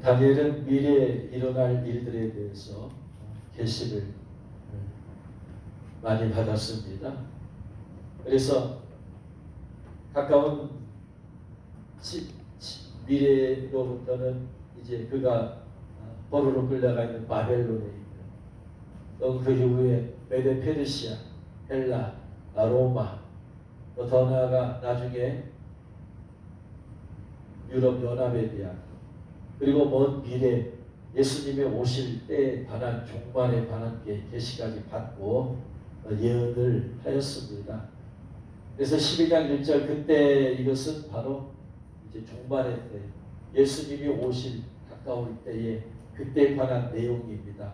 다니엘은 미래에 일어날 일들에 대해서 계시를 많이 받았습니다. 그래서 가까운 미래로부터는 이제 그가 포로로 끌려가 있는 바벨론에 있고, 또 그 이후에 메데 페르시아, 헬라, 로마, 또 더 나아가 나중에 유럽 연합에 대한, 그리고 먼 미래 예수님의 오실 때에 관한 종말에 관한 계시까지 받고 예언을 하였습니다. 그래서 12장 1절, 그때 이것은 바로 이제 종말의 때, 예수님이 오실 가까울 때에 그때에 관한 내용입니다.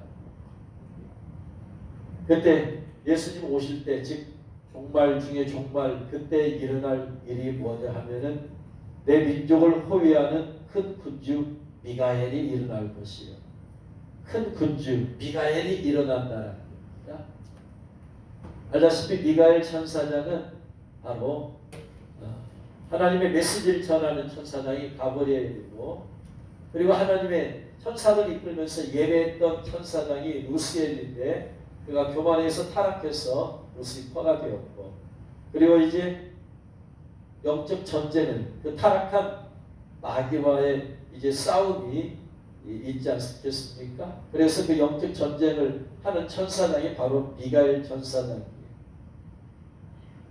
그때 예수님 오실 때, 즉 종말 중에 종말, 그때 일어날 일이 뭐냐 하면은 내 민족을 호위하는 큰 군주 미가엘이 일어날 것이요. 큰 군주 미가엘이 일어난다는 겁니다. 알다시피 미가엘 천사장은 바로 하나님의 메시지를 전하는 천사장이 가브리엘이고, 그리고 하나님의 천사들 이끌면서 예배했던 천사장이 루시엘인데, 그가 교만해서 타락해서 루시퍼가 되었고, 그리고 이제 영적 전쟁은 그 타락한 마귀와의 이제 싸움이 있지 않겠습니까? 그래서 그 영적 전쟁을 하는 천사장이 바로 미가엘 천사장이에요.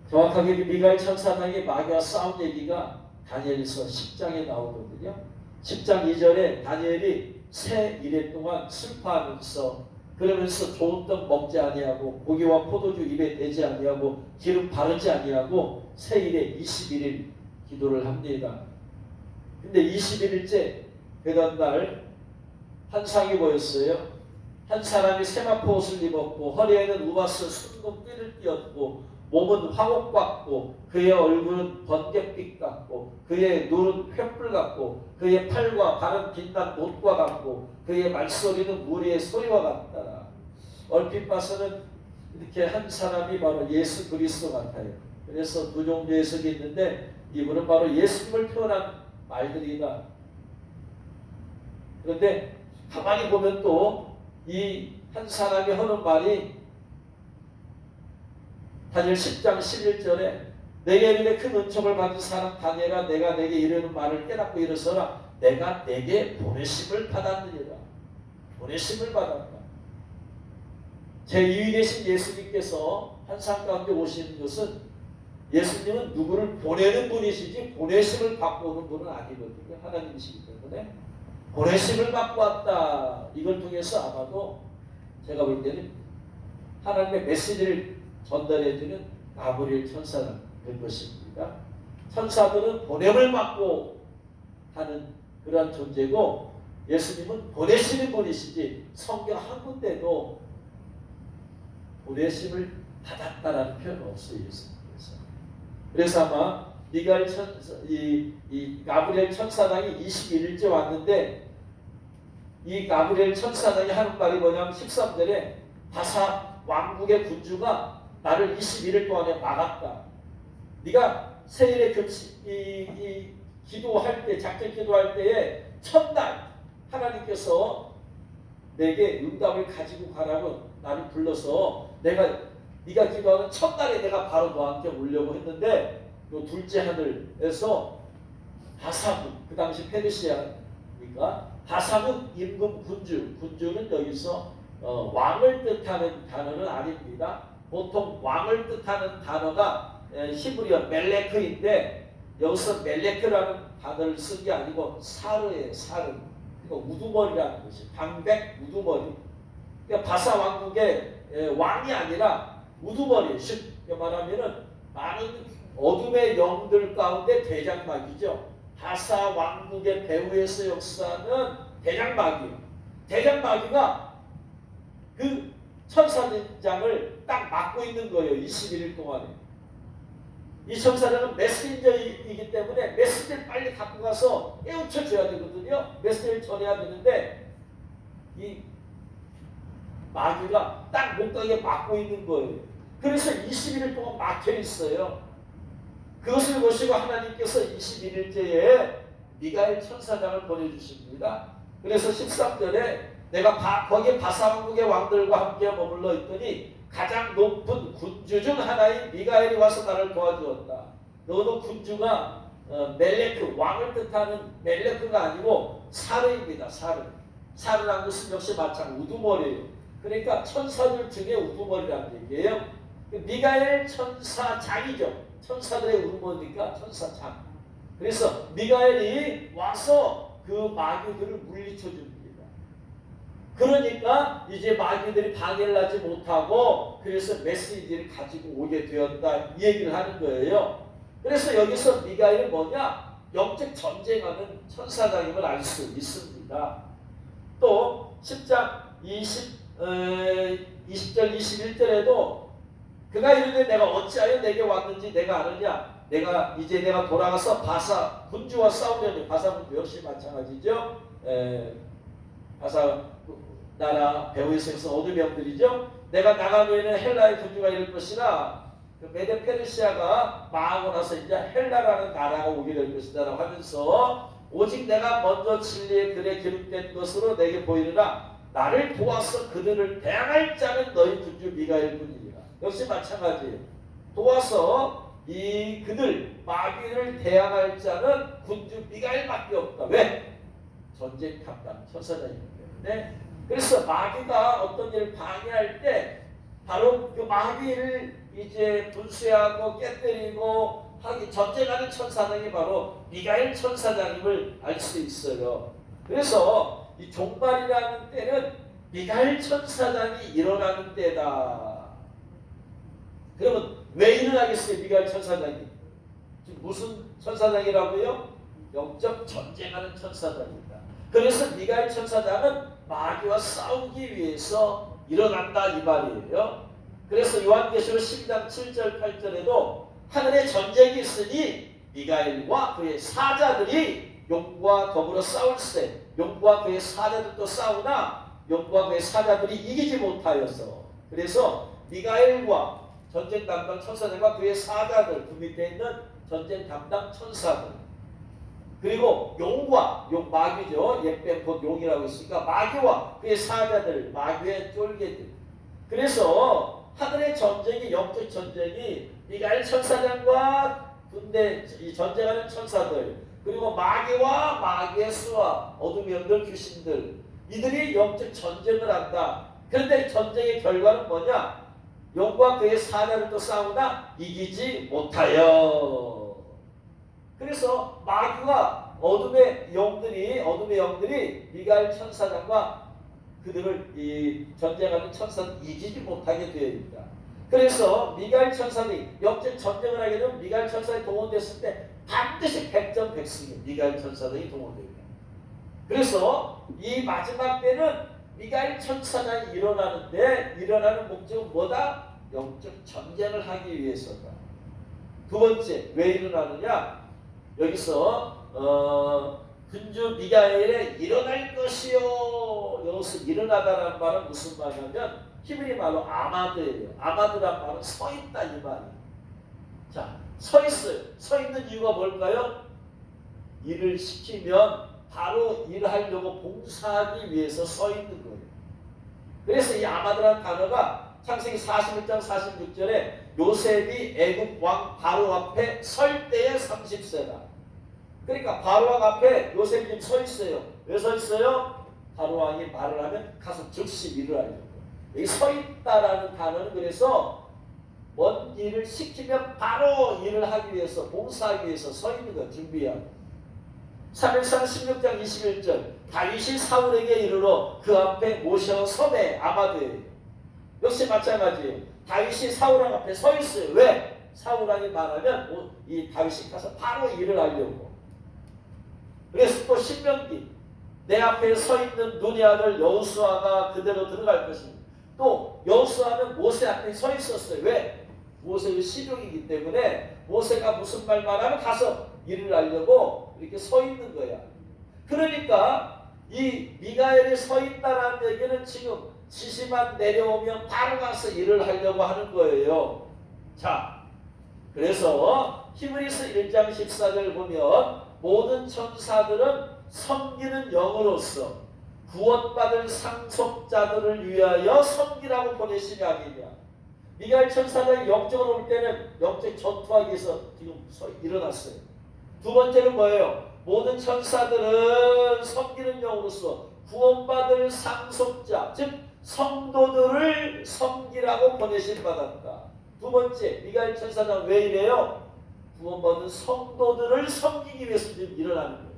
정확하게 그 미가엘 천사장이 마귀와 싸운 얘기가 다니엘서 10장에 나오거든요. 10장 2절에 다니엘이 새 이래 동안 슬퍼하면서, 그러면서 좋은 떡 먹지 아니하고 고기와 포도주 입에 대지 아니하고 기름 바르지 아니하고 새 일에 21일 기도를 합니다. 근데 21일째 되던 날 환상이 보였어요. 한 사람이 세마포 옷을 입었고 허리에는 우바스 순금 띠를 띄었고 몸은 화옥 같고 그의 얼굴은 번갯빛 같고 그의 눈은 횃불 같고 그의 팔과 발은 빛난 못과 같고 그의 말소리는 무리의 소리와 같다. 얼핏 봐서는 이렇게 한 사람이 바로 예수 그리스도 같아요. 그래서 두 종류의 해석이 있는데 이분은 바로 예수님을 표현한 말들이다. 그런데 가만히 보면 또 이 한 사람이 하는 말이 다니엘 10장 11절에 내게 이르되 큰 은총을 받은 사람 다니엘아, 내가 내게 이르는 말을 깨닫고 일어서라. 내가 내게 보내심을 받았느니라. 보내심을 받았다. 제2위 되신 예수님께서 환상 가운데 오시는 것은, 예수님은 누구를 보내는 분이시지 보내심을 받고 오는 분은 아니거든요. 하나님이시기 때문에 보내심을 받고 왔다. 이걸 통해서 아마도 제가 볼 때는 하나님의 메시지를 전달해주는 가브리엘 천사가 될 것입니다. 천사들은 보냄을 받고 하는 그러한 존재고, 예수님은 보내시는 분이시지 성경 한 군데도 보내심을 받았다라는 표현은 없어요. 예수님께서. 그래서 아마 미가엘 천사, 이 가브리엘 천사장이 21일째 왔는데, 이 가브리엘 천사장이 하는 말이 뭐냐면 13절에 바사 왕국의 군주가 나를 21일 동안에 막았다. 네가 세일에 기도할 때, 작전 기도할 때에 첫날 하나님께서 내게 응답을 가지고 가라고 나를 불러서 네가 기도하는 첫날에 내가 바로 너한테 오려고 했는데, 요 둘째 하늘에서 바사군, 그 당시 페르시아니까 바사군 임금 군주는 여기서 왕을 뜻하는 단어는 아닙니다. 보통 왕을 뜻하는 단어가 히브리어 멜레크인데, 여기서 멜레크라는 단어를 쓴 게 아니고 사르예요. 사르. 그러니까 우두머리라는 것이, 방백 우두머리. 그러니까 바사 왕국의 왕이 아니라 우두머리. 쉽게 말하면은 많은 어둠의 영들 가운데 대장마귀죠. 바사 왕국의 배후에서 역사하는 대장마귀. 대장마귀가 그 천사장을 딱 맡고 있는 거예요. 21일 동안에. 이 천사장은 메신저이기 때문에 메시지를 빨리 갖고 가서 깨우쳐 줘야 되거든요. 메시지를 전해야 되는데 이 마귀가 딱 못 가게 막고 있는 거예요. 그래서 21일 동안 막혀 있어요. 그것을 보시고 하나님께서 21일째에 미가엘 천사장을 보내주십니다. 그래서 13절에 내가 거기에 바사왕국의 왕들과 함께 머물러 있더니 가장 높은 군주 중 하나인 미가엘이 와서 나를 도와주었다. 너도 군주가 멜레크 왕을 뜻하는 멜레크가 아니고 사르입니다. 사르라는 것은 역시 마찬가지 우두머리예요. 그러니까 천사들 중에 우두머리라는 얘기예요. 미가엘 천사장이죠. 천사들의 우두머리니까 천사장. 그래서 미가엘이 와서 그 마귀들을 물리쳐 줍니다. 그러니까 이제 마귀들이 방해를 하지 못하고 그래서 메시지를 가지고 오게 되었다 이 얘기를 하는 거예요. 그래서 여기서 미가엘은 뭐냐? 영적 전쟁하는 천사장임을 알 수 있습니다. 또 10장 20절 21절에도 그가 이르되 내가 어찌하여 내게 왔는지 내가 아느냐? 내가 돌아가서 바사 군주와 싸우려니 바사 군주 역시 마찬가지죠. 바사 나라 배후에서 얻은 명들이죠. 내가 나간 후에는 헬라의 군주가 이를 것이라 메데 페르시아가 망하고 나서 이제 헬라라는 나라가 오게 될 것이다라고 하면서 오직 내가 먼저 진리의 글에 기록된 것으로 내게 보이느라 나를 도와서 그들을 대항할 자는 너희 군주 미가엘 뿐이니라. 역시 마찬가지예요. 도와서 그들 마귀를 대항할 자는 군주 미가엘밖에 없다. 왜? 전쟁 탑단 천사장이기 때문에. 그래서 마귀가 어떤 일을 방해할 때 바로 그 마귀를 이제 분쇄하고 깨뜨리고 하기 전쟁하는 천사장이 바로 미가엘 천사장임을 알 수 있어요. 그래서 이 종말이라는 때는 미가엘 천사장이 일어나는 때다. 그러면 왜 일어나겠어요? 미가엘 천사장이 지금 무슨 천사장이라고요? 영적 전쟁하는 천사장입니다. 그래서 미가엘 천사장은 마귀와 싸우기 위해서 일어난다 이 말이에요. 그래서 요한계시록 12장 7절 8절에도 하늘에 전쟁이 있으니 미가엘과 그의 사자들이 용과 더불어 싸울세. 용과 그의 사자들도 싸우나 용과 그의 사자들이 이기지 못하여서. 그래서 미가엘과 전쟁 담당 천사들과 그의 사자들, 그 밑에 있는 전쟁 담당 천사들, 그리고 용과 마귀죠. 옛뱀 곧 용이라고 있으니까 마귀와 그의 사자들, 마귀의 쫄개들. 그래서 하늘의 전쟁이, 영적 전쟁이 미가엘 천사장과 군대 이 전쟁하는 천사들, 그리고 마귀와 마귀의 수와 어둠의 영들, 귀신들, 이들이 영적 전쟁을 한다. 그런데 전쟁의 결과는 뭐냐? 용과 그의 사자들도 싸우나 이기지 못하여. 그래서 마귀와 어둠의 영들이 미가엘 천사장과 그들을 이 전쟁하는 천사는 이기지 못하게 되어 있다. 그래서 미가엘 천사들이 영적 전쟁을 하게 되면 미가엘 천사에 동원됐을 때 반드시 100점 100승이 미가엘 천사들이 동원됩니다. 그래서 이 마지막 때는 미가엘 천사장이 일어나는 목적은 뭐다? 영적 전쟁을 하기 위해서다. 두 번째, 왜 일어나느냐? 여기서 군주 미가엘에 일어날 것이요. 여기서 일어나다라는 말은 무슨 말이냐면 히브리 말로 아마드예요. 아마드란 말은 서 있다 이 말이에요. 자, 서 있어요. 서 있는 이유가 뭘까요? 일을 시키면 바로 일하려고 봉사하기 위해서 서 있는 거예요. 그래서 이 아마드라는 단어가 창세기 41장 46절에 요셉이 애굽 왕 바로 앞에 설 때에 30세다. 그러니까 바로 왕 앞에 요셉이 지금 서 있어요. 왜 서 있어요? 바로 왕이 말을 하면 가서 즉시 일을 하려고. 여기 서 있다라는 단어는 그래서 뭔 일을 시키면 바로 일을 하기 위해서, 봉사하기 위해서 서 있는 거 준비하고. 3일상 16장 21절 다윗이 사울에게 이르러 그 앞에 모셔 섬에 아마드예요. 역시 마찬가지예요. 다윗이 사울왕 앞에 서 있어요. 왜? 사울왕이 말하면 이 다윗이 가서 바로 일을 하려고. 그래서 또 신명기 내 앞에 서 있는 눈의 아들 여호수아가 그대로 들어갈 것입니다. 또 여호수아는 모세 앞에 서 있었어요. 왜? 모세의 시종이기 때문에 모세가 무슨 말만 하면 가서 일을 하려고 이렇게 서 있는 거야. 그러니까 이 미가엘이 서 있다라는 얘기는 지금 지시만 내려오면 바로 가서 일을 하려고 하는 거예요. 자, 그래서 히브리서 1장 14절 보면 모든 천사들은 섬기는 영으로서 구원받을 상속자들을 위하여 섬기라고 보내심이 아니냐. 미가엘 천사가 영적으로 올 때는 영적 전투하기 위해서 지금 일어났어요. 두 번째는 뭐예요? 모든 천사들은 섬기는 영으로서 구원받을 상속자, 즉 성도들을 섬기라고 보내심 받았다. 두 번째, 미가엘 천사는 왜 이래요? 구원받은 성도들을 섬기기 위해서 지금 일어나는 거예요.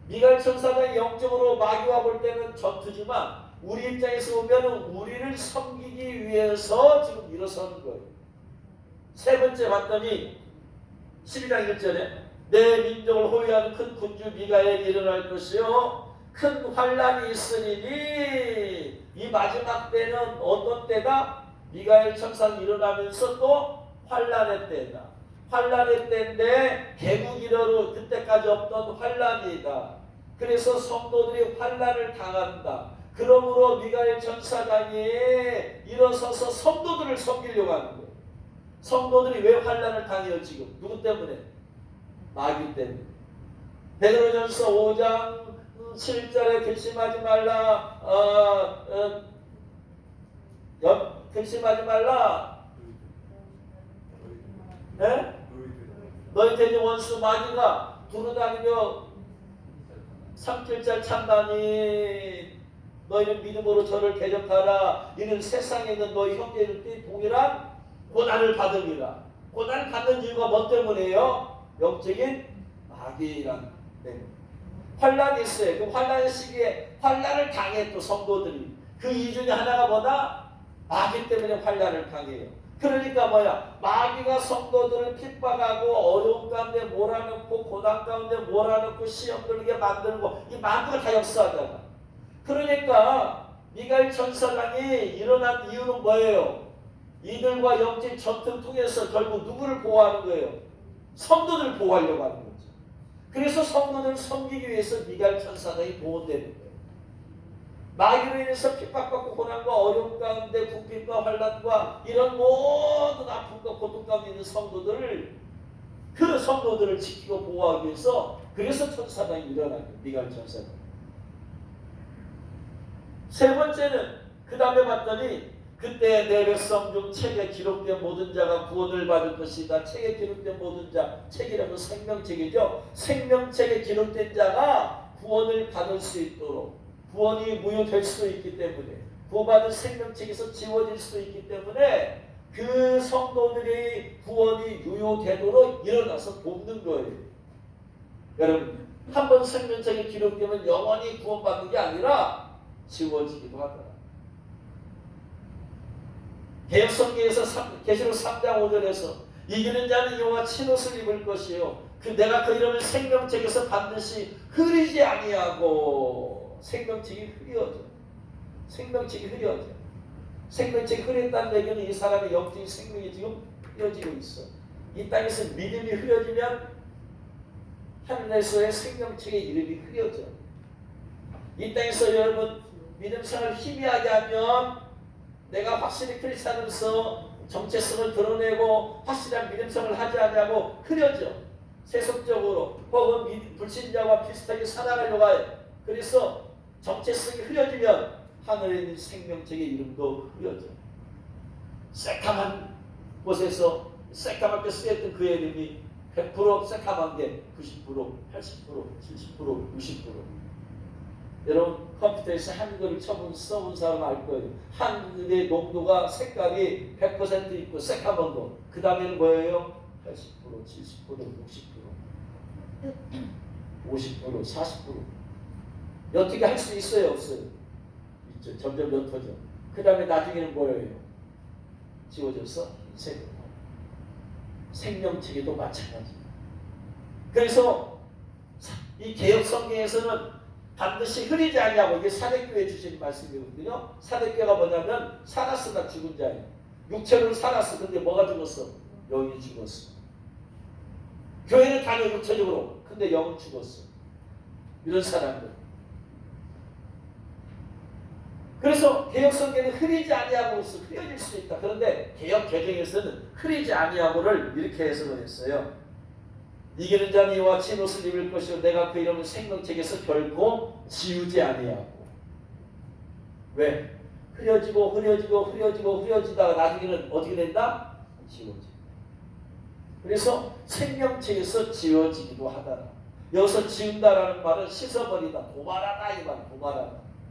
미가엘 천사가 영적으로 마귀와 볼 때는 전투지만 우리 입장에서 보면 우리를 섬기기 위해서 지금 일어서는 거예요. 세 번째 봤더니 12장 1절에 내 민족을 호위하는 큰 군주 미가엘이 일어날 것이요 큰 환란이 있으리니. 이 마지막 때는 어떤 때다? 미가엘 천사가 일어나면서 또 환란의 때다. 환란의 때인데 개국이러로 그때까지 없던 환란이다. 그래서 성도들이 환란을 당한다. 그러므로 미가엘 천사장이 일어서서 성도들을 섬기려고 하는 거예요. 성도들이 왜 환란을 당해요 지금? 누구 때문에? 마귀 때문에. 베드로전서 5장 7절에 근심하지 말라. 근심하지 말라. 네? 너희 돼지 원수 마귀가 두루다니며 삼킬잘 찬다니 너희는 믿음으로 저를 대적하라. 이는 세상에 있는 너희 형제들이 동일한 고난을 받으리라. 고난을 받는 이유가 뭐 때문이에요? 영적인 마귀란 때문에. 환란이 있어요. 그 환란의 시기에 환란을 당해 또 성도들이. 그 이유 중에 하나가 뭐다? 마귀 때문에 환란을 당해요. 그러니까 뭐야? 마귀가 성도들을 핍박하고 어려운 가운데 몰아넣고 고난 가운데 몰아넣고 시험 들게 만들고 이 마귀가 다 역사하잖아. 그러니까 미가엘 천사장이 일어난 이유는 뭐예요? 이들과 영적 전투를 통해서 결국 누구를 보호하는 거예요? 성도들을 보호하려고 하는 거죠. 그래서 성도들을 섬기기 위해서 미가엘 천사장이 보호되는 거예요. 마귀로 인해서 핍박받고 고난과 어려움 가운데 궁핍과 환난과 이런 모든 아픔과 고통 가운데 있는 성도들을 그 성도들을 지키고 보호하기 위해서 그래서 천사장이 일어난 거예요. 미가엘 천사장. 세 번째는 그 다음에 봤더니 그때 내 백성 중 책에 기록된 모든 자가 구원을 받을 것이다. 책에 기록된 모든 자, 책이라면 생명책이죠. 생명책에 기록된 자가 구원을 받을 수 있도록 구원이 무효될 수도 있기 때문에 구원받은 생명책에서 지워질 수도 있기 때문에 그 성도들의 구원이 유효되도록 일어나서 돕는 거예요. 여러분 한 번 생명책에 기록되면 영원히 구원받는 게 아니라 지워지기도 하더라. 개역성경에서 계시록 3장 5절에서 이기는 자는 여호와 친옷을 입을 것이요 내가 그 이름을 생명책에서 반드시 흐리지 아니하고. 생명책이 흐려져. 생명책이 흐려져. 생명책이 흐렸다는 얘기는 이 사람의 영적인 생명이 지금 흐려지고 있어. 이 땅에서 믿음이 흐려지면 하늘에서의 생명책의 이름이 흐려져. 이 땅에서 여러분 믿음 생활을 희미하게 하면 내가 확실히 크리스찬으로서 정체성을 드러내고 확실한 믿음 생활을 하지 않냐고 흐려져. 세속적으로 혹은 불신자와 비슷하게 살아가려고 해. 그래서 정체성이 흐려지면 하늘에 있는 생명책의 이름도 흐려져. 새까만 곳에서 새까맣게 쓰였던 그의 이름이 100% 새까만 게 90%, 80%, 70%, 60%. 여러분 컴퓨터에서 한글을 써본 사람 알 거예요. 한글의 농도가 색깔이 100% 있고 새까만 거. 그 다음에는 뭐예요? 80%, 70%, 60%, 50%, 40%. 어떻게 할 수 있어요? 없어요? 있죠. 점점 옅어져. 그 다음에 나중에는 뭐예요? 지워져서 생명책에도 마찬가지. 그래서 이 개역성경에서는 반드시 흐리지 않냐고 이게 사대교회 주신 말씀이거든요. 사대교회가 뭐냐면 살았으나 죽은 자예요. 육체로 살았어. 근데 뭐가 죽었어? 영이 죽었어. 교회는 다녀 육체적으로. 근데 영은 죽었어. 이런 사람들. 그래서 개역성경은 흐리지 아니하고서 흐려질 수 있다. 그런데 개역 개정에서는 흐리지 아니하고를 이렇게 해석을 했어요. 이기는 자는 이와 친옷을 입을 것이요 내가 그 이름을 생명책에서 결코 지우지 아니하고. 왜? 흐려지다가 나중에는 어떻게 된다? 지워진다. 그래서 생명체에서 지워지기도 하다. 여기서 지운다라는 말은 씻어버리다, 도말하다 이 말.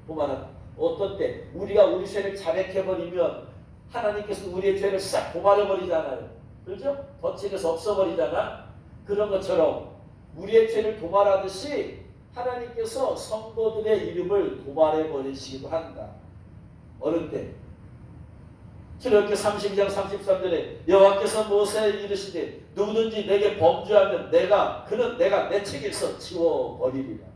도말하다. 어떤 때 우리가 우리 죄를 자백해버리면 하나님께서 우리의 죄를 싹 도말해버리잖아요. 그렇죠? 덧칠해서 없어버리잖아. 그런 것처럼 우리의 죄를 도말하듯이 하나님께서 성도들의 이름을 도말해버리시기도 한다. 어느 때 출애굽기 32장 33절에 여호와께서 모세에게 이르시되 누구든지 내게 범죄하면 그는 내가 내 책에서 지워버리리라.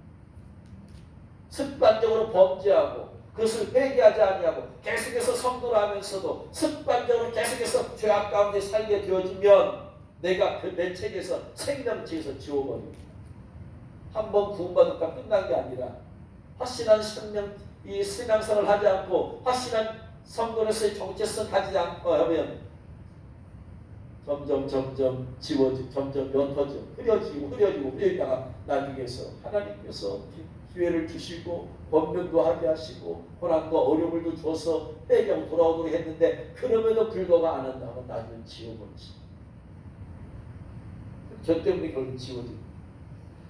습관적으로 범죄하고 그것을 회개하지 아니하고 계속해서 성도를 하면서도 습관적으로 계속해서 죄악 가운데 살게 되어지면 내가 그 내 책에서 생명체에서 지워버립니다. 한번 구원받았다 끝난 게 아니라 확실한 이 신앙생활을 하지 않고 확실한 성도로서의 정체성 가지지 않고 하면 점점 지워지고 점점 옅어져 흐려지다가 나중에서 하나님께서 기회를 주시고 권면도 하게 하시고 고난과 어려움을 줘서 회개하고 돌아오도록 했는데 그럼에도 불구하고 안 한다면 나중에 지워버리지. 저 때문에 결국 지워지고.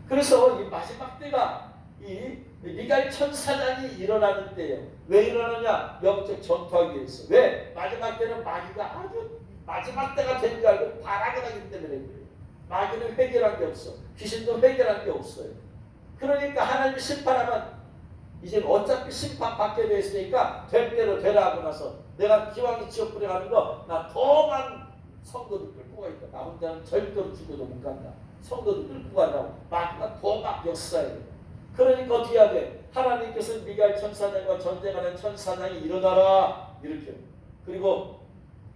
그래서 이 마지막 때가 이 미가엘 천사장이 일어나는 때예요. 왜 일어나냐? 영적 전투하기 위해서. 왜? 마지막 때는 마귀가 아주 마지막 때가 된 줄 알고 발악을 하기 때문에 그래요. 마귀는 회개한 게 없어. 귀신도 회개한 게 없어요. 그러니까 하나님이 심판하면 이제 어차피 심판받게 되어 있으니까 될 대로 되라 하고 나서 내가 기왕이 지옥 불에 거 나 더 많은 성도들 끌고 가있다. 나 혼자는 절대로 죽어도 못 간다. 성도들 끌고 가자고 마귀가 더 막 역사해야 돼. 그러니까 어떻게 해야 돼? 하나님께서 미가엘 천사장과 전쟁하는 천사장이 일어나라 이렇게. 그리고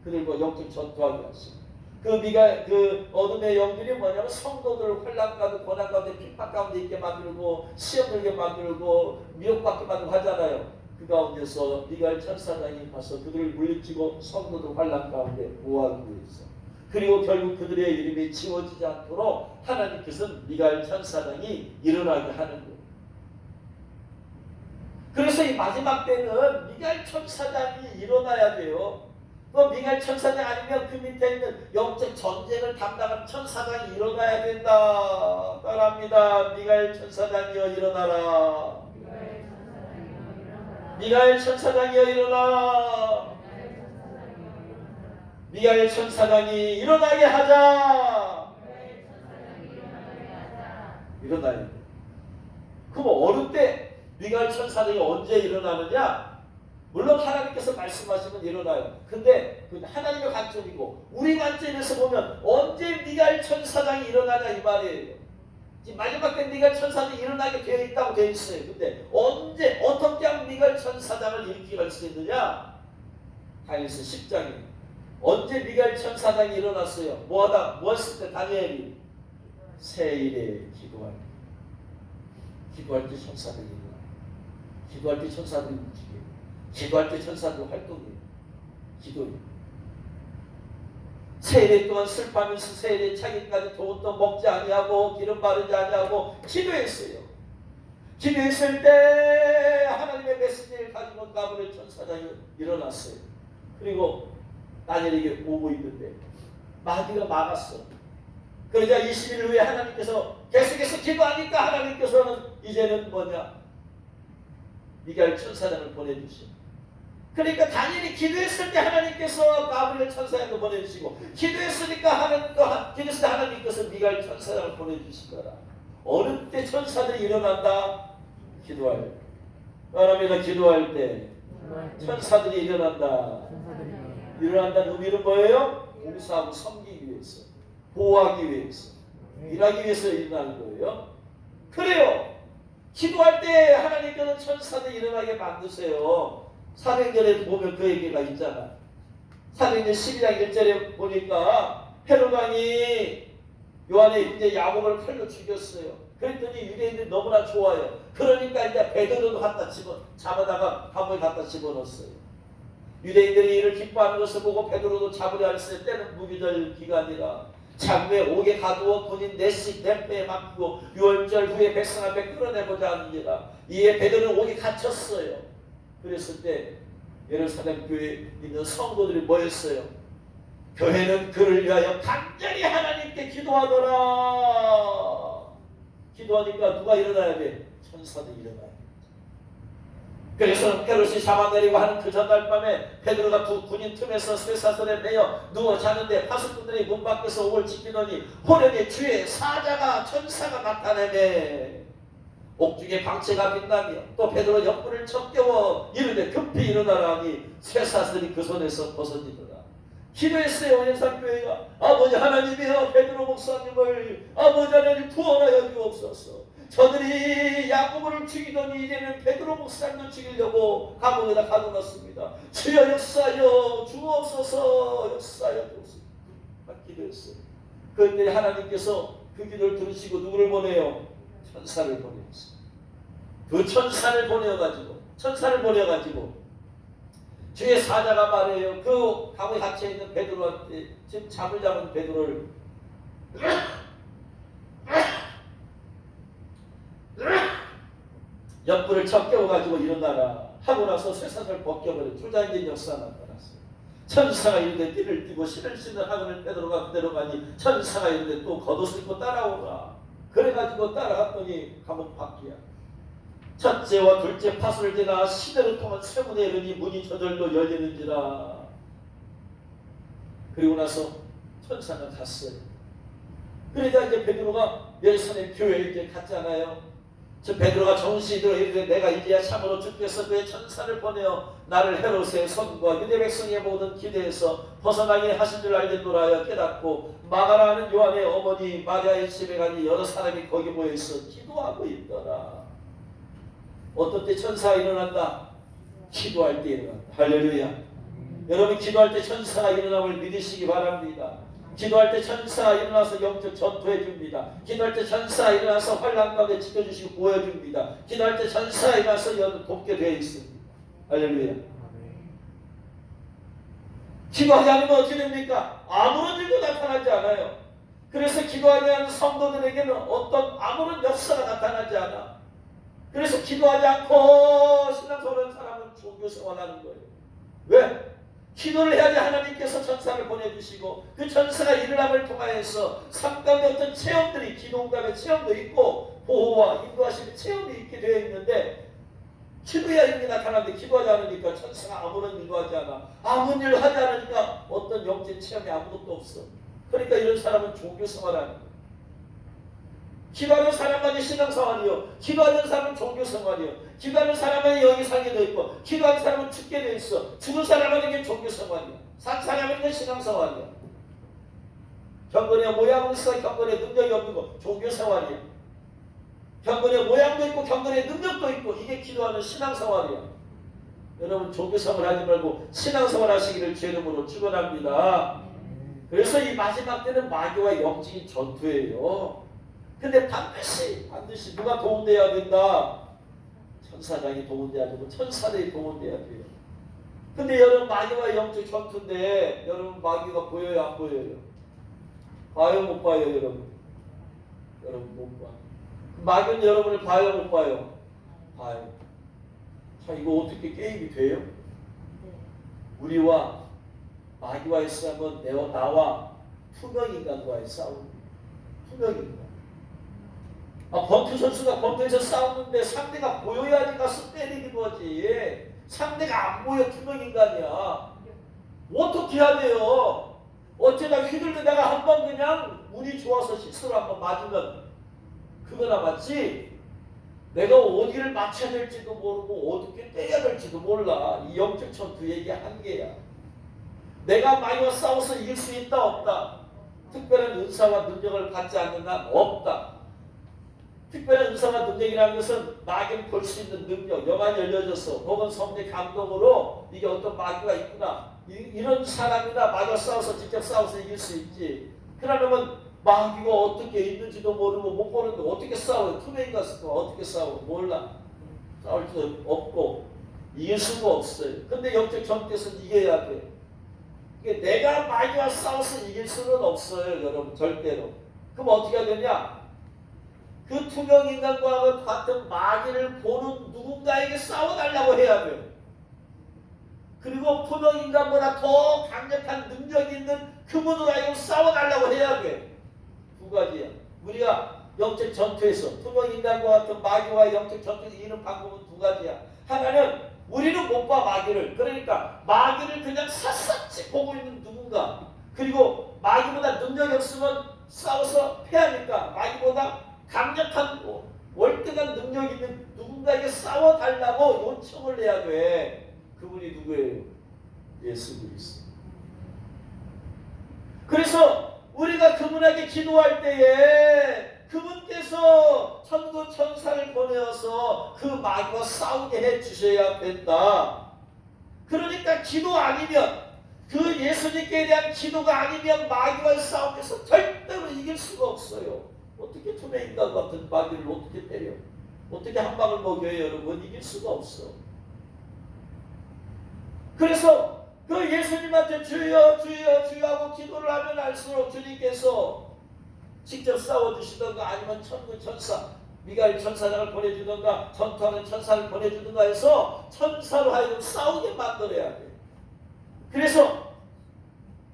그들과 영적 전투하게 하시고 그 어둠의 영들이 뭐냐면 성도들을 환난 가운데 고난 가운데 핍박 가운데 있게 만들고 시험 들게 만들고 미혹받게 만들고 하잖아요. 그 가운데서 미가엘 천사장이 가서 그들을 물리치고 성도들 환난 가운데 보호하기 위해서 그리고 결국 그들의 이름이 지워지지 않도록 하나님께서는 미가엘 천사장이 일어나게 하는 거예요. 그래서 이 마지막 때는 미가엘 천사장이 일어나야 돼요. 미가엘 천사장 아니면 그 밑에 있는 영적 전쟁을 담당하는 천사장이 일어나야 된다. 따라합니다. 미가엘 천사장이여 일어나라. 미가엘 천사장이여 일어나라. 미가엘 천사장이 일어나게 하자. 일어나야 돼. 그럼 어느 때 미가엘 천사장이 언제 일어나느냐? 물론 하나님께서 말씀하시면 일어나요. 근데 그 하나님의 관점이고 우리 관점에서 보면 언제 미가엘 천사장이 일어나냐 이 말이에요. 지금 마지막 때 미가엘 천사장이 일어나게 되어 있다고 되어 있어요. 근데 언제 어떻게 하면 미가엘 천사장을 일으키게 할 수 있느냐? 다니엘서 10장에 언제 미가엘 천사장이 일어났어요? 뭐 했을 때 다니엘이 세일에 기도할 때 천사들이 일어나요. 기도할 때 천사들이 움직여요. 기도할 때 천사들 활동이에요. 기도예요. 세일에 동안 슬퍼하면서 세일에 차기까지 돈도 먹지 아니하고 기름 바르지 아니하고 기도했어요. 기도했을 때 하나님의 메시지를 가지고 온 가브리엘 천사장이 일어났어요. 그리고 다니엘에게 오고 있는데 마귀가 막았어. 그러자 20일 후에 하나님께서 계속해서 기도하니까 하나님께서는 이제는 뭐냐? 미가엘 천사장을 보내주시고 그러니까 다니엘이 기도했을 때 하나님께서 가브리엘 천사장을 보내주시고 기도했으니까 기도했을 때 하나님께서 미가엘 천사장을 보내주신 거라. 어느 때 천사들이 일어난다? 기도할 때. 바람에다 기도할 때 천사들이 일어난다. 일어난다는 의미는 뭐예요? 봉사하고 섬기기 위해서, 보호하기 위해서, 일하기 위해서 일어나는 거예요. 그래요. 기도할 때 하나님께서 천사들이 일어나게 만드세요. 사도행전에 보면 그 얘기가 있잖아. 사도행전 12장 1절에 보니까 헤롯 왕이 요한의 형제 야곱을 칼로 죽였어요. 그랬더니 유대인들이 너무나 좋아요. 그러니까 이제 베드로도 잡아다가 감옥에 갖다 집어넣었어요. 유대인들이 이를 기뻐하는 것을 보고 베드로도 잡으려 했을 때는 무기절 기간이라 장외 옥에 가두어 군인 넷씩 넷배에 맡기고 6월절 후에 백성 앞에 끌어내보자 하느니라. 이에 베드로는 옥에 갇혔어요. 그랬을 때 예루살렘 교회에 있는 성도들이 뭐였어요? 교회는 그를 위하여 간절히 하나님께 기도하더라. 기도하니까 누가 일어나야 돼? 천사도 일어나야 돼. 그래서 헤롯이 잡아내리고 하는 그 전날 밤에 베드로가 두 군인 틈에서 쇠사슬에 매여 누워 자는데 파수꾼들이 문 밖에서 옥을 지키더니 호련히 주의 사자가 천사가 나타내매 옥중에 광채가 빛나며 또 베드로 옆구리를 척겨워 이르되 급히 일어나라니 쇠사슬이 그 손에서 벗어지더라. 기도했어요. 예산교회가 아버지 하나님이여 베드로 목사님을 아버지 하나님 구원하여 주옵소서. 저들이 야고보를 죽이더니 이제는 베드로 목사님을 죽이려고 감옥에다 가둬놨습니다. 주여 역사하여 주옵소서. 역사하여 주옵소서. 기도했어요. 그런데 하나님께서 그 기도를 들으시고 누구를 보내요? 천사를 보내었어요. 그 천사를 보내가지고 주의 사자가 말해요. 그 감옥에 갇혀 있는 베드로한테 지금 잠을 잡은 베드로를 옆구리를 척겨워가지고 일어나라 하고 나서 쇠사슬을 벗겨버려 주장된 역사가 나타났어요. 천사가 이르되 띠를 띠고 신을 신는 하늘을 베드로가 그대로 가니 천사가 이르되 또 겉옷을 입고 따라오라. 그래가지고 따라갔더니 감옥 밖이야. 첫째와 둘째 파수를 지나 시대로 통한 세문에 이르니 문이 저절로 열리는지라. 그리고 나서 천사가 갔어요. 그러니까 이제 베드로가 예루살렘 교회에 이제 갔잖아요. 저 베드로가 정신이 들어 이르되 내가 이제야 참으로 주께서 그의 천사를 보내어 나를 헤롯의 손과 유대 백성의 모든 기대에서 벗어나게 하신 줄 알겠노라 하여 깨닫고 마가라 하는 요한의 어머니 마리아의 집에 가니 여러 사람이 거기 모여있어 기도하고 있더라. 어떤 때 천사가 일어난다? 기도할 때 일어난다. 할렐루야. 여러분 기도할 때 천사가 일어남을 믿으시기 바랍니다. 기도할 때 천사가 일어나서 영적 전투해 줍니다. 기도할 때 천사가 일어나서 환난 가운데 지켜주시고 보여줍니다. 기도할 때 천사가 일어나서 돕게 되어 있습니다. 할렐루야. 기도하지 않으면 어떻게 됩니까? 아무런 일도 나타나지 않아요. 그래서 기도하지 않는 성도들에게는 어떤 아무런 역사가 나타나지 않아. 그래서 기도하지 않고 신앙생활하는 사람은 종교생활하는 거예요. 왜? 기도를 해야지 하나님께서 천사를 보내주시고 그 천사가 일어남을 통하여서 삶 가운데 어떤 체험들이 기도응답의 체험도 있고 보호와 인도하심의 체험이 있게 되어 있는데 기도해야 힘이 나타나는데 기도하지 않으니까 천사가 아무런 일도 하지 않아. 아무 일을 하지 않으니까 어떤 영적 체험이 아무것도 없어. 그러니까 이런 사람은 종교생활하는 거예요. 기도하는 사람만이 신앙생활이요. 기도하는 사람은 종교생활이요. 기도하는 사람은 여기 살게 되어 있고 기도하는 사람은 죽게 되어 있어. 죽은 사람에게 종교생활이야. 산 사람에게 신앙생활이야. 경건의 모양은 있어 경건의 능력이 없는 거 종교생활이야. 경건의 모양도 있고 경건의 능력도 있고 이게 기도하는 신앙생활이야. 여러분 종교생활 하지 말고 신앙생활 하시기를 주 이름으로 축원합니다. 그래서 이 마지막 때는 마귀와 영적인 전투예요. 근데 반드시 누가 도움돼야 된다. 천사장이 도움돼야 되고 천사들이 도움돼야 돼요. 근데 여러분 마귀와 영적 전투인데 여러분 마귀가 보여요 안 보여요? 봐요 못 봐요 여러분? 여러분 못 봐. 마귀는 여러분을 봐요 못 봐요? 봐요. 자 이거 어떻게 게임이 돼요? 우리와 마귀와의 싸움은 나와 투명인간과의 싸움입니다. 투명인간. 권투 선수가 권투에서 싸우는데 상대가 보여야지 가서 때리기도 하지. 상대가 안 보여 투명인간이야. 어떻게 해야 돼요? 어쩌다 휘둘리다가 한번 그냥 운이 좋아서 실수로 한번 맞으면 그거나 맞지. 내가 어디를 맞춰야 될지도 모르고 어떻게 떼야 될지도 몰라. 이 영적 전투의 이게 한계야. 내가 마귀와 싸워서 이길 수 있다 없다. 특별한 은사와 능력을 갖지 않는 한 없다. 특별한 은사와 능력이라는 것은 마귀를 볼 수 있는 능력, 영안이 열려져서 혹은 성령 감동으로 이게 어떤 마귀가 있구나. 이런 사람이나 마귀와 싸워서 직접 싸워서 이길 수 있지. 그러려면 마귀가 어떻게 있는지도 모르고 못 보는데 어떻게 싸워요? 투명인간 어떻게 싸워? 몰라. 싸울 수 없고 이길 수가 없어요. 근데 영적 전투에서는 이겨야 돼. 내가 마귀와 싸워서 이길 수는 없어요. 여러분 절대로. 그럼 어떻게 해야 되냐? 그 투명인간과 같은 마귀를 보는 누군가에게 싸워달라고 해야 돼요. 그거 분홍인간보다 더 강력한 능력이 있는 그분으로 하여금 싸워달라고 해야 돼. 두 가지야. 우리가 영적 전투에서 분홍인간과 같은 마귀와 영적 전투에서 이기는 방법은 두 가지야. 하나는 우리는 못 봐 마귀를. 그러니까 마귀를 그냥 샅샅이 보고 있는 누군가. 그리고 마귀보다 능력이 없으면 싸워서 패하니까 마귀보다 강력한 월등한 능력 있는 누군가에게 싸워달라고 요청을 해야 돼. 그분이 누구예요? 예수 그리스도. 그래서 우리가 그분에게 기도할 때에 그분께서 천군 천사를 보내어서 그 마귀와 싸우게 해주셔야 된다. 그러니까 기도 아니면, 그 예수님께 대한 기도가 아니면 마귀와의 싸움에서 절대로 이길 수가 없어요. 어떻게 투명인간 같은 마귀를 어떻게 때려? 어떻게 한 방을 먹여요, 여러분? 이길 수가 없어. 그래서 그 예수님한테 주여 주여 주여 하고 기도를 하면 할수록 주님께서 직접 싸워주시던가 아니면 천군 천사 미가엘 천사장을 보내주던가 전투하는 천사를 보내주던가 해서 천사로 하여금 싸우게 만들어야 돼. 그래서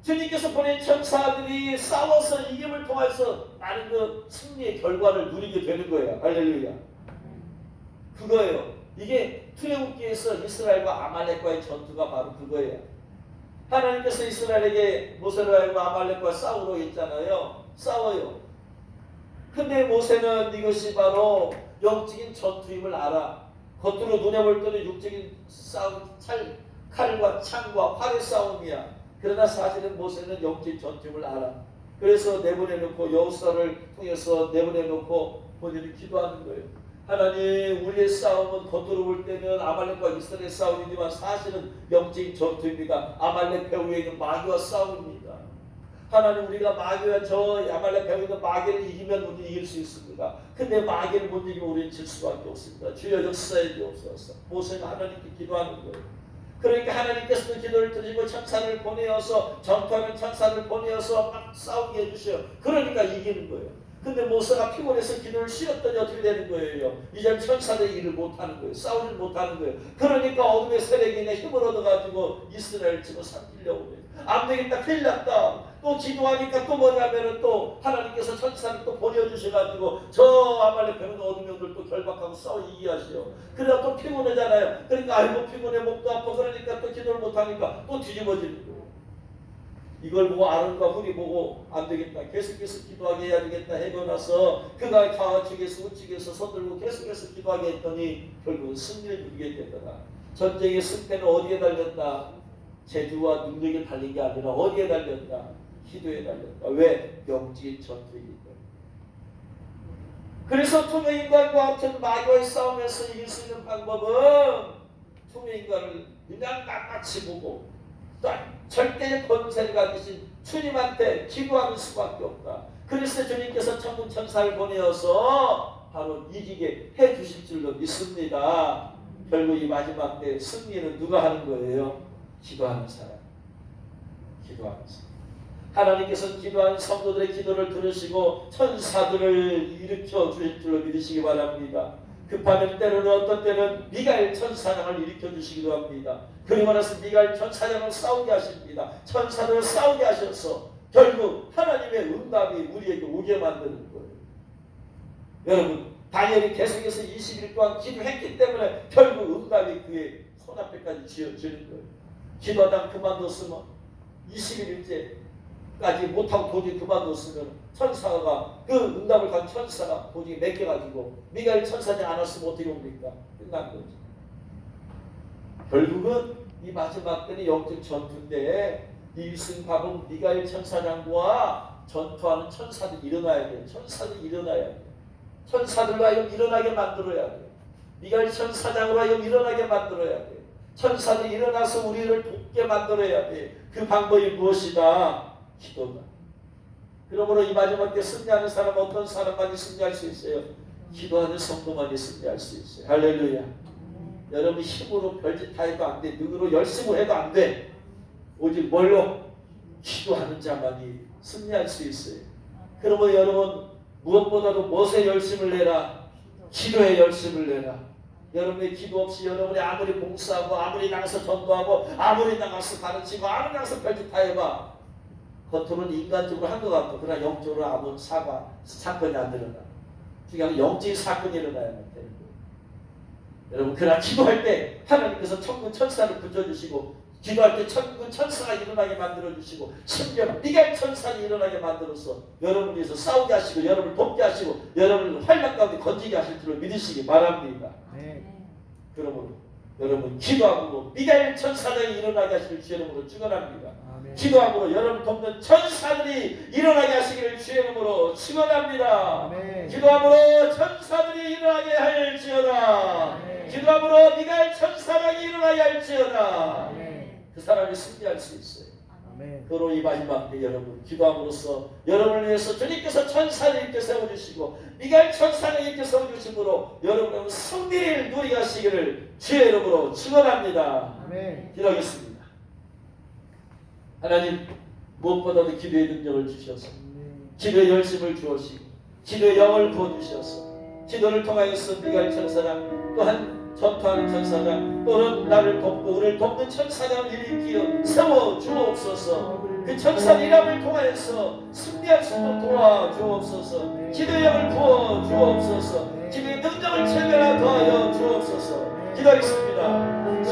주님께서 보낸 천사들이 싸워서 이김을 통해서 많은 그 승리의 결과를 누리게 되는 거예요. 할렐루야. 그거예요. 이게 출애굽기에서 이스라엘과 아말렉과의 전투가 바로 그거예요. 하나님께서 이스라엘에게 모세로 하여금 아말렉과 싸우러 했잖아요. 싸워요. 근데 모세는 이것이 바로 영적인 전투임을 알아. 겉으로 눈에 볼 때는 육적인 싸움, 칼과 창과 활의 싸움이야. 그러나 사실은 모세는 영적인 전투임을 알아. 그래서 내보내놓고 여호수아를 통해서 내보내놓고 본인이 기도하는 거예요. 하나님, 우리의 싸움은 겉으로 볼 때는 아말렉과 이스라엘의 싸움이지만 사실은 영적인 전투입니다. 아말렉 배후에 있는 마귀와 싸움입니다. 하나님, 우리가 마귀와 저 아말렉 배후에 있는 마귀를 이기면 우리는 이길 수 있습니다. 근데 마귀를 못 이기면 우리는 질 수밖에 없습니다. 주여 역사해 주옵소서. 모세가 하나님께 기도하는 거예요. 그러니까 하나님께서도 기도를 드리고 천사를 보내어서 전투하는 천사를 보내어서 막 싸우게 해주셔요. 그러니까 이기는 거예요. 근데 모세가 피곤해서 기도를 쉬었더니 어떻게 되는 거예요? 이제 천사들이 일을 못하는 거예요. 싸우질 못하는 거예요. 그러니까 어둠의 세력이 내 힘을 얻어가지고 이스라엘을 집어삼키려고 해요. 안 되겠다, 큰일 났다. 또 기도하니까 또 뭐냐면은 또 하나님께서 천사를 또 보내주셔가지고 저 아말렉 배는 어둠의 오늘 또 결박하고 싸워 이기게 하시오. 그러다 또 피곤하잖아요. 그러니까 아이고 피곤해, 목도 아파. 그러니까 또 기도를 못하니까 또 뒤집어지는 거예요. 이걸 보고 아론과 훌이 보고 안 되겠다, 계속해서 기도하게 해야 되겠다 해고 나서 그가 좌측에서 우측에서 손들고 계속해서 기도하게 했더니 결국은 승리를 누리게 되더라. 전쟁의 승패는 어디에 달렸다? 재주와 능력에 달린 게 아니라 어디에 달렸다? 기도에 달렸다. 왜? 영적인 전투이기 때문에. 그래서 투명인간과 같은 마귀와의 싸움에서 이길 수 있는 방법은 투명인간을 그냥 낱낱이 보고 절대의 권세를 가지신 주님한테 기도하는 수밖에 없다. 그래서 주님께서 천군 천사를 보내어서 바로 이기게 해주실 줄로 믿습니다. 결국 이 마지막 때 승리는 누가 하는 거예요? 기도하는 사람. 기도하는 사람. 하나님께서 기도하는 성도들의 기도를 들으시고 천사들을 일으켜 주실 줄로 믿으시기 바랍니다. 급하면 때로는 어떤 때는 미가엘 천사장을 일으켜 주시기도 합니다. 그리고 나서 미가엘 천사장을 싸우게 하십니다. 천사들을 싸우게 하셔서 결국 하나님의 응답이 우리에게 오게 만드는 거예요. 여러분, 다니엘이 계속해서 20일 동안 기도했기 때문에 결국 응답이 그의 손앞에까지 지어지는 거예요. 기도하다 그만뒀으면 21일째까지 못하고 도저히 그만뒀으면 천사가 그 응답을 간 천사가 도저히 맡겨가지고 미가엘 천사장 안 왔으면 어떻게 옵니까? 끝난 거죠. 결국은 이 마지막 때는 영적 전투인데 이 승합은 미가엘 천사장과 전투하는 천사들이 일어나야 돼요. 천사들이 일어나야 돼요. 천사들로 하여금 일어나게 만들어야 돼요. 미가엘 천사장으로 하여금 일어나게 만들어야 돼요. 천사들이 일어나서 우리를 돕게 만들어야 돼요. 그 방법이 무엇이다? 기도다. 그러므로 이 마지막 때 승리하는 사람은 어떤 사람만이 승리할 수 있어요? 기도하는 성도만이 승리할 수 있어요. 할렐루야. 여러분 힘으로 별짓 다 해도 안 돼. 능으로 열심히 해도 안 돼. 오직 뭘로? 기도하는 자만이 승리할 수 있어요. 그러므로 여러분 무엇보다도 무엇에 열심을 내라? 기도에 열심을 내라. 여러분의 기도 없이 여러분이 아무리 봉사하고 아무리 나가서 전도하고 아무리 나가서 가르치고 아무리 나가서 별짓 다 해봐. 겉으로는 인간적으로 한 것 같고 그러나 영적으로 아무 사건이 안 일어나. 중요한 건 영적인 사건이 일어나야 돼. 여러분 그러나 기도할 때 하나님께서 천군 천사를 붙여주시고 기도할 때 천군 천사가 일어나게 만들어주시고 심지어 미갈 천사가 일어나게 만들어서 여러분을 위해서 싸우게 하시고 여러분을 돕게 하시고 여러분을 활력 가운데 건지게 하실 줄을 믿으시기 바랍니다. 그러므로 여러분 기도함으로 미갈 천사들이 일어나게 하시길 주의 이름으로 축원합니다. 기도함으로 여러분 돕는 천사들이 일어나게 하시기를 주의 이름으로 축원합니다. 기도함으로 천사들이 일어나게 할지어다. 기도함으로 미갈 천사들이 일어나게 할지어다. 그 사람이 승리할 수 있어요. 그로 이 마지막 때 여러분 기도함으로써 여러분을 위해서 주님께서 천사를 이렇게 세워주시고 미갈 천사를 이렇게 세워주심으로 여러분은 승리를 누리게 하시기를 주의 이름으로 축원합니다. 기도하겠습니다. 하나님 무엇보다도 기도의 능력을 주셔서 기도의 열심을 주시고 기도의 영을 부어주셔서 기도를 통하여서 미갈 천사장 또한 전투하는 천사장 또는 나를 돕고 우리를 돕는 천사장을 일으키어 세워 주옵소서. 그 천사 이름을 통하여서 승리할 수 있도록 도와주옵소서. 기도의 영을 부어 주옵소서. 기도의 능력을 체면하 더하여 주옵소서. 기도하겠습니다.